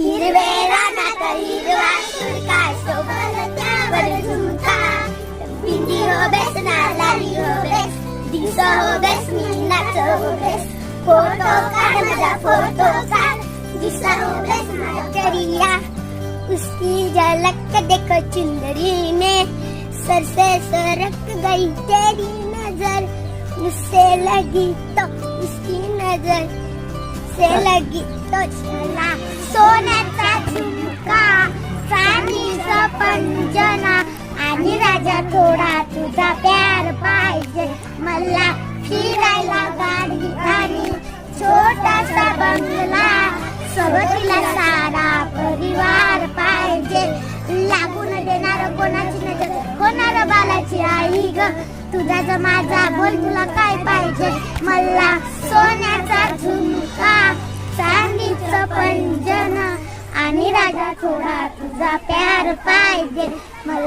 हिरवे रानात हिरवा सुरका शोभल त्यावर झुमका बिंदी हो बेस ना लाली हो बेस दिस हो बेस मी नाच हो बेस फोटो काढ माझा फोटो काढ दिसा हो बेस माझा करिया उसकी झलक देखो चुंदरी में सर से सरक गई तेरी नजर मुझसे लगी तो उसकी नजर से लगी तो चला सोन्याचा झुमका चांदीचा पंजना आणि राजा थोडा तुझा प्यार पाहिजे मला फिरायला गाडी आणि छोटासा बंगला सोबतीला सारा परिवार पाहिजे लागून देणार कोणाची नजर होणार बालाची आई ग तुझा ज माझा बोल तुला काय पाहिजे मला सोन्याचा झुमका चांदीचं पंजन आणि राजा थोडा तुझा प्यार पाहिजे मला